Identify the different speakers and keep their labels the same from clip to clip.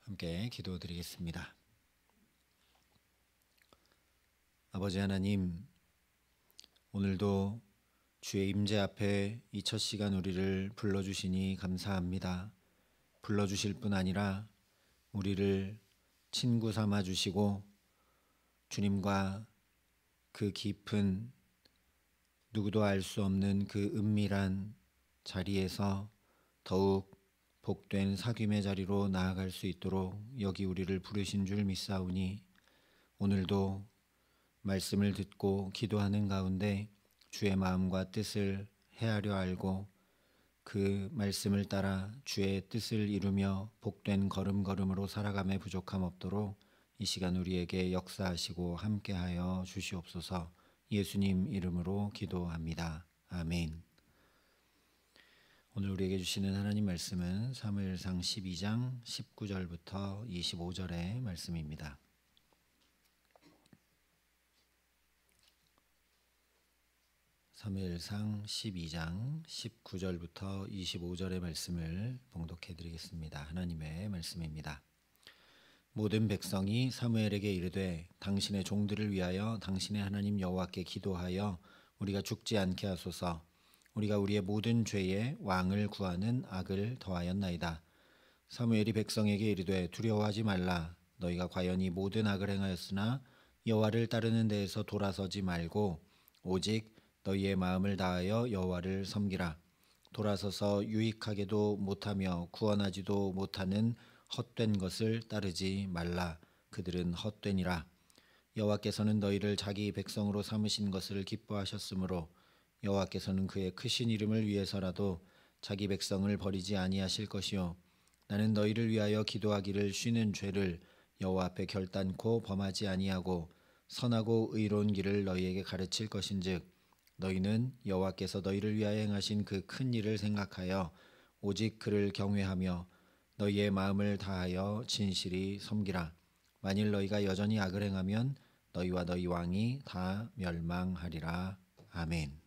Speaker 1: 함께 기도드리겠습니다. 아버지 하나님, 오늘도 주의 임재 앞에 이 첫 시간 우리를 불러주시니 감사합니다. 불러주실 뿐 아니라 우리를 친구 삼아 주시고 주님과 그 깊은 누구도 알 수 없는 그 은밀한 자리에서 더욱 복된 사귐의 자리로 나아갈 수 있도록 여기 우리를 부르신 줄 믿사오니 오늘도 말씀을 듣고 기도하는 가운데 주의 마음과 뜻을 헤아려 알고 그 말씀을 따라 주의 뜻을 이루며 복된 걸음걸음으로 살아감에 부족함 없도록 이 시간 우리에게 역사하시고 함께하여 주시옵소서. 예수님 이름으로 기도합니다. 아멘. 오늘 우리에게 주시는 하나님 말씀은 사무엘상 12장 19절부터 25절의 말씀입니다. 사무엘상 12장 19절부터 25절의 말씀을 봉독해 드리겠습니다. 하나님의 말씀입니다. 모든 백성이 사무엘에게 이르되 당신의 종들을 위하여 당신의 하나님 여호와께 기도하여 우리가 죽지 않게 하소서. 우리가 우리의 모든 죄에 왕을 구하는 악을 더하였나이다. 사무엘이 백성에게 이르되 두려워하지 말라. 너희가 과연 이 모든 악을 행하였으나 여호와를 따르는 데에서 돌아서지 말고 오직 너희의 마음을 다하여 여호와를 섬기라. 돌아서서 유익하게도 못하며 구원하지도 못하는 헛된 것을 따르지 말라. 그들은 헛되니라. 여호와께서는 너희를 자기 백성으로 삼으신 것을 기뻐하셨으므로 여호와께서는 그의 크신 이름을 위해서라도 자기 백성을 버리지 아니하실 것이요 나는 너희를 위하여 기도하기를 쉬는 죄를 여호와 앞에 결단코 범하지 아니하고 선하고 의로운 길을 너희에게 가르칠 것인즉 너희는 여호와께서 너희를 위하여 행하신 그 큰 일을 생각하여 오직 그를 경외하며 너희의 마음을 다하여 진실이 섬기라. 만일 너희가 여전히 악을 행하면 너희와 너희 왕이 다 멸망하리라. 아멘.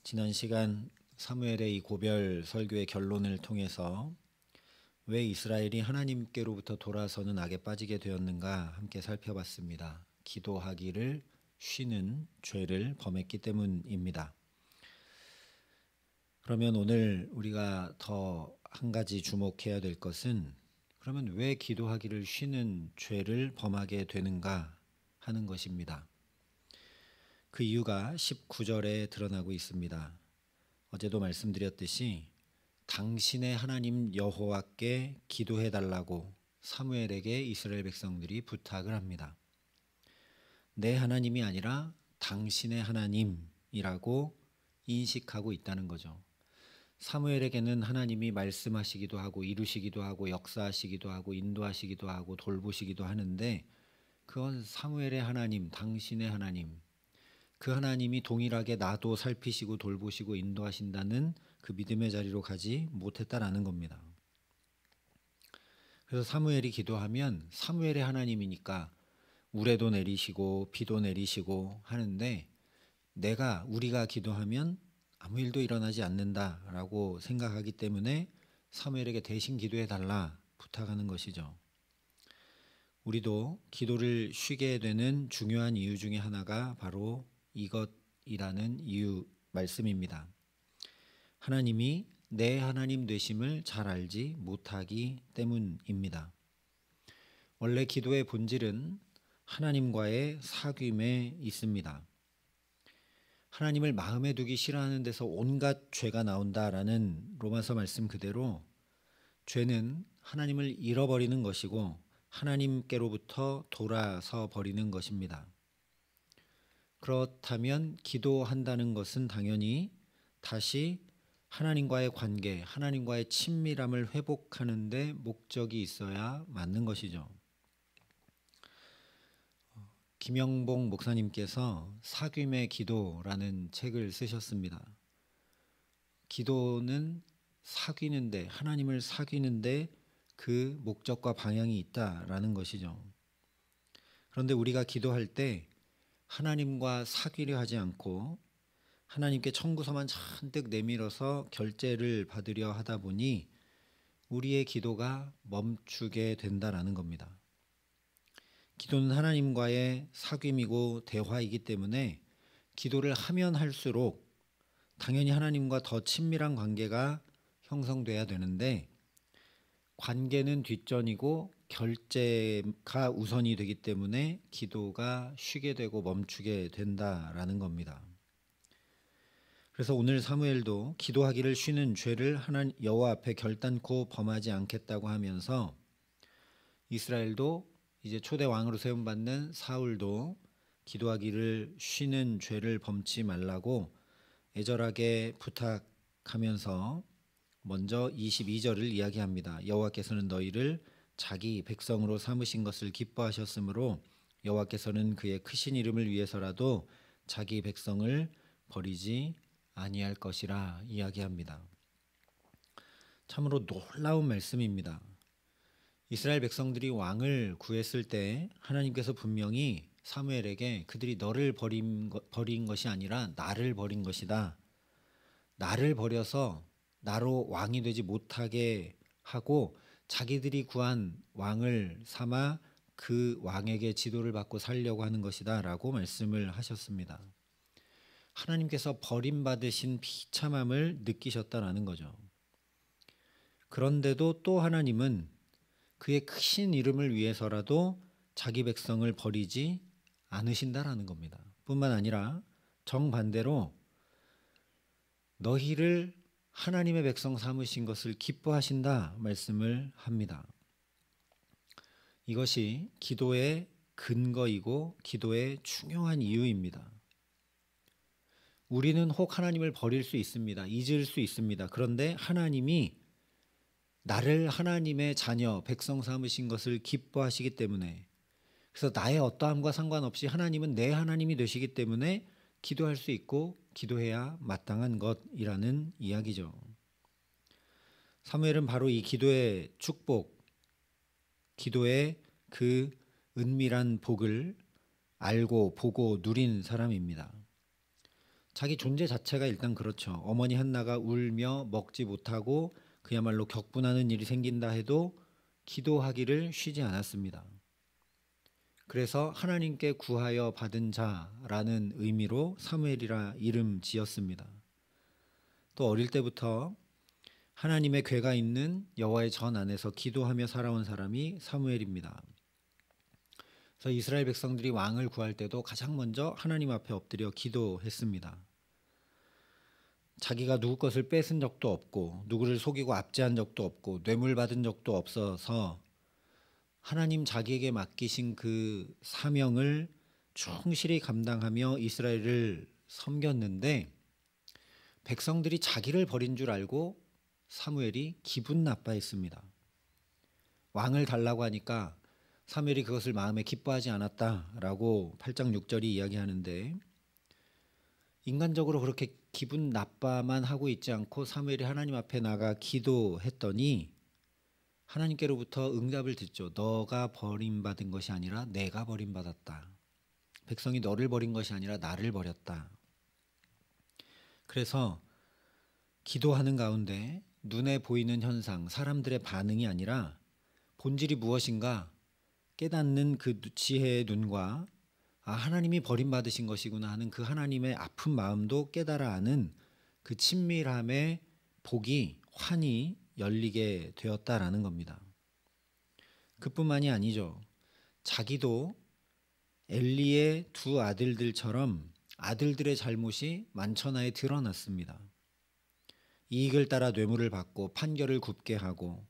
Speaker 1: 지난 시간 사무엘의 이 고별 설교의 결론을 통해서 왜 이스라엘이 하나님께로부터 돌아서는 악에 빠지게 되었는가 함께 살펴봤습니다. 기도하기를 쉬는 죄를 범했기 때문입니다. 그러면 오늘 우리가 더 한 가지 주목해야 될 것은 그러면 왜 기도하기를 쉬는 죄를 범하게 되는가 하는 것입니다. 그 이유가 19절에 드러나고 있습니다. 어제도 말씀드렸듯이 당신의 하나님 여호와께 기도해 달라고 사무엘에게 이스라엘 백성들이 부탁을 합니다. 내 하나님이 아니라 당신의 하나님이라고 인식하고 있다는 거죠. 사무엘에게는 하나님이 말씀하시기도 하고 이루시기도 하고 역사하시기도 하고 인도하시기도 하고 돌보시기도 하는데 그건 사무엘의 하나님, 당신의 하나님, 그 하나님이 동일하게 나도 살피시고 돌보시고 인도하신다는 그 믿음의 자리로 가지 못했다라는 겁니다. 그래서 사무엘이 기도하면 사무엘의 하나님이니까 우레도 내리시고 비도 내리시고 하는데 우리가 기도하면 아무 일도 일어나지 않는다라고 생각하기 때문에 사무엘에게 대신 기도해 달라 부탁하는 것이죠. 우리도 기도를 쉬게 되는 중요한 이유 중에 하나가 바로 이것이라는 이유 말씀입니다. 하나님이 내 하나님 되심을 잘 알지 못하기 때문입니다. 원래 기도의 본질은 하나님과의 사귐에 있습니다. 하나님을 마음에 두기 싫어하는 데서 온갖 죄가 나온다라는 로마서 말씀 그대로 죄는 하나님을 잃어버리는 것이고 하나님께로부터 돌아서 버리는 것입니다. 그렇다면 기도한다는 것은 당연히 다시 하나님과의 관계, 하나님과의 친밀함을 회복하는 데 목적이 있어야 맞는 것이죠. 김영봉 목사님께서 사귐의 기도라는 책을 쓰셨습니다. 기도는 사귀는데, 하나님을 사귀는데 그 목적과 방향이 있다라는 것이죠. 그런데 우리가 기도할 때 하나님과 사귀려 하지 않고 하나님께 청구서만 잔뜩 내밀어서 결제를 받으려 하다 보니 우리의 기도가 멈추게 된다라는 겁니다. 기도는 하나님과의 사귐이고 대화이기 때문에 기도를 하면 할수록 당연히 하나님과 더 친밀한 관계가 형성돼야 되는데 관계는 뒷전이고 결제가 우선이 되기 때문에 기도가 쉬게 되고 멈추게 된다라는 겁니다. 그래서 오늘 사무엘도 기도하기를 쉬는 죄를 여호와 앞에 결단코 범하지 않겠다고 하면서 이스라엘도 이제 초대 왕으로 세움받는 사울도 기도하기를 쉬는 죄를 범치 말라고 애절하게 부탁하면서 먼저 22절을 이야기합니다. 여호와께서는 너희를 자기 백성으로 삼으신 것을 기뻐하셨으므로 여호와께서는 그의 크신 이름을 위해서라도 자기 백성을 버리지 아니할 것이라 이야기합니다. 참으로 놀라운 말씀입니다. 이스라엘 백성들이 왕을 구했을 때 하나님께서 분명히 사무엘에게 그들이 너를 버린 것이 아니라 나를 버린 것이다. 나를 버려서 나로 왕이 되지 못하게 하고 자기들이 구한 왕을 삼아 그 왕에게 지도를 받고 살려고 하는 것이다 라고 말씀을 하셨습니다. 하나님께서 버림받으신 비참함을 느끼셨다라는 거죠. 그런데도 또 하나님은 그의 크신 이름을 위해서라도 자기 백성을 버리지 않으신다라는 겁니다. 뿐만 아니라 정반대로 너희를 하나님의 백성 삼으신 것을 기뻐하신다 말씀을 합니다. 이것이 기도의 근거이고 기도의 중요한 이유입니다. 우리는 혹 하나님을 버릴 수 있습니다. 잊을 수 있습니다. 그런데 하나님이 나를 하나님의 자녀, 백성 삼으신 것을 기뻐하시기 때문에, 그래서 나의 어떠함과 상관없이 하나님은 내 하나님이 되시기 때문에 기도할 수 있고 기도해야 마땅한 것이라는 이야기죠. 사무엘은 바로 이 기도의 축복, 기도의 그 은밀한 복을 알고 보고 누린 사람입니다. 자기 존재 자체가 일단 그렇죠. 어머니 한나가 울며 먹지 못하고 그야말로 격분하는 일이 생긴다 해도 기도하기를 쉬지 않았습니다. 그래서 하나님께 구하여 받은 자라는 의미로 사무엘이라 이름 지었습니다. 또 어릴 때부터 하나님의 궤가 있는 여호와의 전 안에서 기도하며 살아온 사람이 사무엘입니다. 그래서 이스라엘 백성들이 왕을 구할 때도 가장 먼저 하나님 앞에 엎드려 기도했습니다. 자기가 누구 것을 뺏은 적도 없고 누구를 속이고 압제한 적도 없고 뇌물 받은 적도 없어서 하나님 자기에게 맡기신 그 사명을 충실히 감당하며 이스라엘을 섬겼는데 백성들이 자기를 버린 줄 알고 사무엘이 기분 나빠했습니다. 왕을 달라고 하니까 사무엘이 그것을 마음에 기뻐하지 않았다라고 8장 6절이 이야기하는데, 인간적으로 그렇게 기분 나빠만 하고 있지 않고 사무엘이 하나님 앞에 나가 기도했더니 하나님께로부터 응답을 듣죠. 너가 버림받은 것이 아니라 내가 버림받았다. 백성이 너를 버린 것이 아니라 나를 버렸다. 그래서 기도하는 가운데 눈에 보이는 현상, 사람들의 반응이 아니라 본질이 무엇인가 깨닫는 그 지혜의 눈과 하나님이 버림받으신 것이구나 하는 그 하나님의 아픈 마음도 깨달아 아는 그 친밀함의 복이 환히 열리게 되었다라는 겁니다. 그뿐만이 아니죠. 자기도 엘리의 두 아들들처럼 아들들의 잘못이 만천하에 드러났습니다. 이익을 따라 뇌물을 받고 판결을 굽게 하고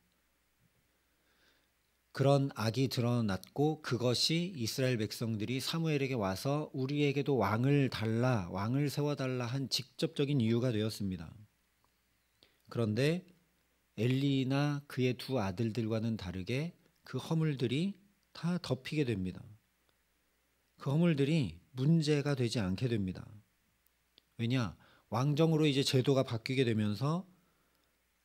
Speaker 1: 그런 악이 드러났고, 그것이 이스라엘 백성들이 사무엘에게 와서 우리에게도 왕을 달라, 왕을 세워달라 한 직접적인 이유가 되었습니다. 그런데 엘리나 그의 두 아들들과는 다르게 그 허물들이 다 덮이게 됩니다. 그 허물들이 문제가 되지 않게 됩니다. 왜냐? 왕정으로 이제 제도가 바뀌게 되면서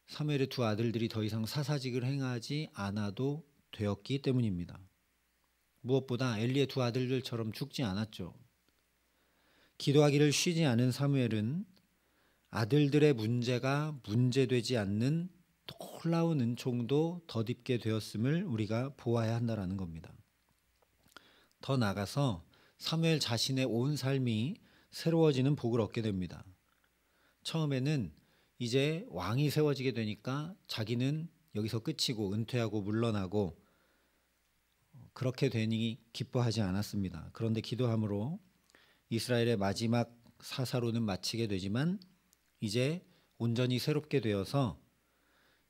Speaker 1: 사무엘의 두 아들들이 더 이상 사사직을 행하지 않아도 되었기 때문입니다. 무엇보다 엘리의 두 아들들처럼 죽지 않았죠. 기도하기를 쉬지 않은 사무엘은 아들들의 문제가 문제되지 않는 놀라운 은총도 덧입게 되었음을 우리가 보아야 한다는 겁니다. 더 나아가서 사무엘 자신의 온 삶이 새로워지는 복을 얻게 됩니다. 처음에는 이제 왕이 세워지게 되니까 자기는 여기서 끝이고 은퇴하고 물러나고 그렇게 되니 기뻐하지 않았습니다. 그런데 기도함으로 이스라엘의 마지막 사사로는 마치게 되지만 이제 온전히 새롭게 되어서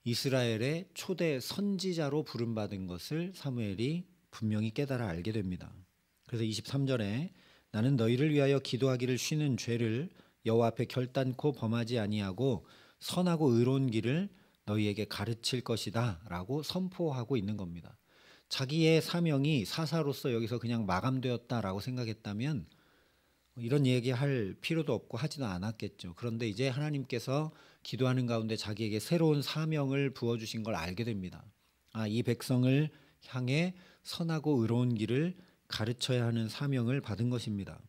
Speaker 1: 이스라엘의 초대 선지자로 부름받은 것을 사무엘이 분명히 깨달아 알게 됩니다. 그래서 23절에 나는 너희를 위하여 기도하기를 쉬는 죄를 여호와 앞에 결단코 범하지 아니하고 선하고 의로운 길을 너희에게 가르칠 것이다 라고 선포하고 있는 겁니다. 자기의 사명이 사사로서 여기서 그냥 마감되었다라고 생각했다면 이런 얘기할 필요도 없고 하지도 않았겠죠. 그런데 이제 하나님께서 기도하는 가운데 자기에게 새로운 사명을 부어주신 걸 알게 됩니다. 이 백성을 향해 선하고 의로운 길을 가르쳐야 하는 사명을 받은 것입니다.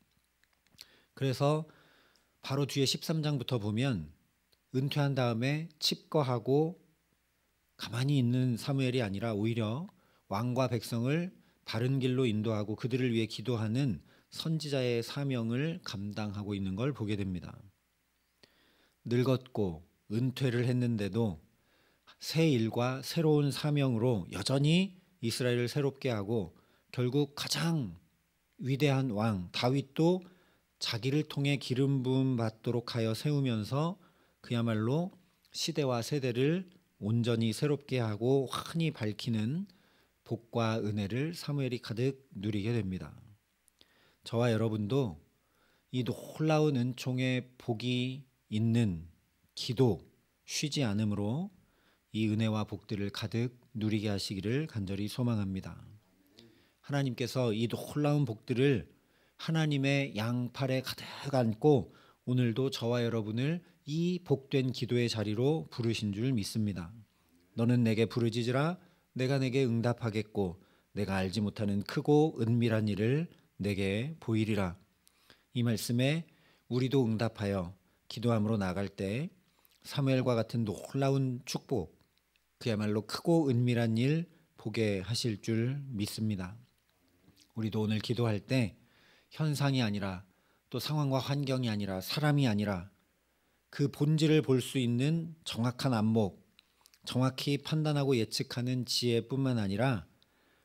Speaker 1: 그래서 바로 뒤에 13장부터 보면 은퇴한 다음에 칩거하고 가만히 있는 사무엘이 아니라 오히려 왕과 백성을 바른 길로 인도하고 그들을 위해 기도하는 선지자의 사명을 감당하고 있는 걸 보게 됩니다. 늙었고 은퇴를 했는데도 새 일과 새로운 사명으로 여전히 이스라엘을 새롭게 하고 결국 가장 위대한 왕 다윗도 자기를 통해 기름 부음 받도록 하여 세우면서 그야말로 시대와 세대를 온전히 새롭게 하고 환히 밝히는 복과 은혜를 사무엘이 가득 누리게 됩니다. 저와 여러분도 이 놀라운 은총의 복이 있는 기도, 쉬지 않음으로 이 은혜와 복들을 가득 누리게 하시기를 간절히 소망합니다. 하나님께서 이 놀라운 복들을 하나님의 양팔에 가득 안고 오늘도 저와 여러분을 이 복된 기도의 자리로 부르신 줄 믿습니다. 너는 내게 부르짖으라 내가 내게 응답하겠고 내가 알지 못하는 크고 은밀한 일을 내게 보이리라. 이 말씀에 우리도 응답하여 기도함으로 나갈 때 사무엘과 같은 놀라운 축복, 그야말로 크고 은밀한 일 보게 하실 줄 믿습니다. 우리도 오늘 기도할 때 현상이 아니라 또 상황과 환경이 아니라 사람이 아니라 그 본질을 볼 수 있는 정확한 안목, 정확히 판단하고 예측하는 지혜뿐만 아니라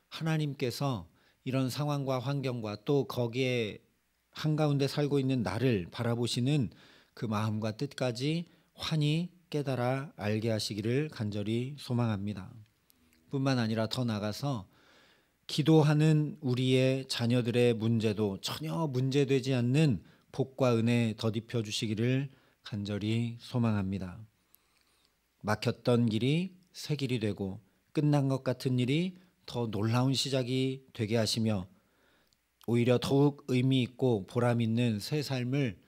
Speaker 1: 하나님께서 이런 상황과 환경과 또 거기에 한가운데 살고 있는 나를 바라보시는 그 마음과 뜻까지 환히 깨달아 알게 하시기를 간절히 소망합니다. 뿐만 아니라 더 나아가서 기도하는 우리의 자녀들의 문제도 전혀 문제되지 않는 복과 은혜 덧입혀 주시기를 간절히 소망합니다. 막혔던 길이 새 길이 되고 끝난 것 같은 일이 더 놀라운 시작이 되게 하시며 오히려 더욱 의미 있고 보람 있는 새 삶을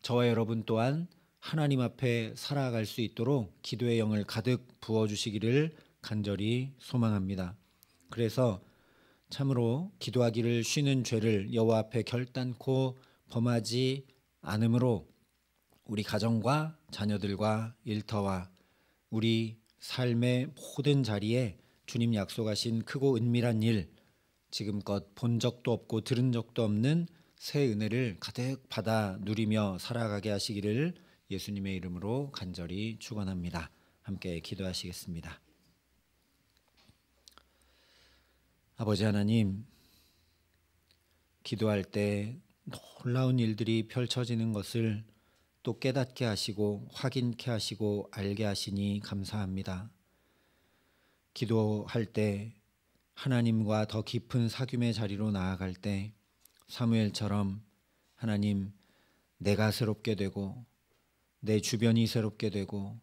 Speaker 1: 저와 여러분 또한 하나님 앞에 살아갈 수 있도록 기도의 영을 가득 부어주시기를 간절히 소망합니다. 그래서 참으로 기도하기를 쉬는 죄를 여호와 앞에 결단코 범하지 않으므로 우리 가정과 자녀들과 일터와 우리 삶의 모든 자리에 주님 약속하신 크고 은밀한 일, 지금껏 본 적도 없고 들은 적도 없는 새 은혜를 가득 받아 누리며 살아가게 하시기를 예수님의 이름으로 간절히 축원합니다. 함께 기도하시겠습니다. 아버지 하나님, 기도할 때 놀라운 일들이 펼쳐지는 것을 또 깨닫게 하시고 확인케 하시고 알게 하시니 감사합니다. 기도할 때 하나님과 더 깊은 사귐의 자리로 나아갈 때 사무엘처럼 하나님, 내가 새롭게 되고 내 주변이 새롭게 되고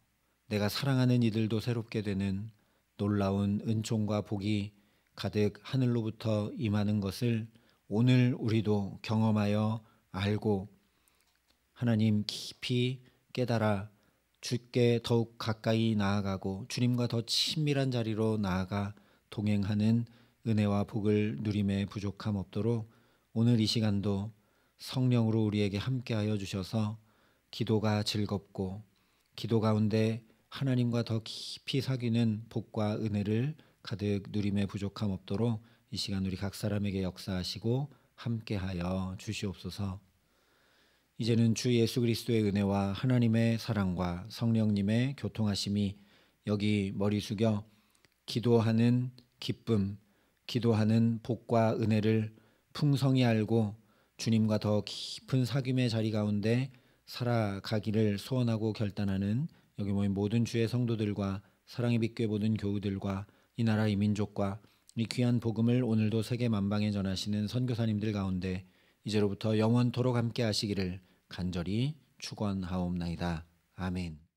Speaker 1: 내가 사랑하는 이들도 새롭게 되는 놀라운 은총과 복이 가득 하늘로부터 임하는 것을 오늘 우리도 경험하여 알고 하나님 깊이 깨달아 주께 더욱 가까이 나아가고 주님과 더 친밀한 자리로 나아가 동행하는 은혜와 복을 누림에 부족함 없도록 오늘 이 시간도 성령으로 우리에게 함께하여 주셔서 기도가 즐겁고 기도 가운데 하나님과 더 깊이 사귀는 복과 은혜를 가득 누림에 부족함 없도록 이 시간 우리 각 사람에게 역사하시고 함께하여 주시옵소서. 이제는 주 예수 그리스도의 은혜와 하나님의 사랑과 성령님의 교통하심이 여기 머리 숙여 기도하는 기쁨, 기도하는 복과 은혜를 풍성히 알고 주님과 더 깊은 사귐의 자리 가운데 살아가기를 소원하고 결단하는 여기 모인 모든 주의 성도들과 사랑의 빛교회 모든 교우들과 이 나라 이 민족과 이 귀한 복음을 오늘도 세계 만방에 전하시는 선교사님들 가운데 이제로부터 영원토록 함께 하시기를 간절히 축원하옵나이다. 아멘.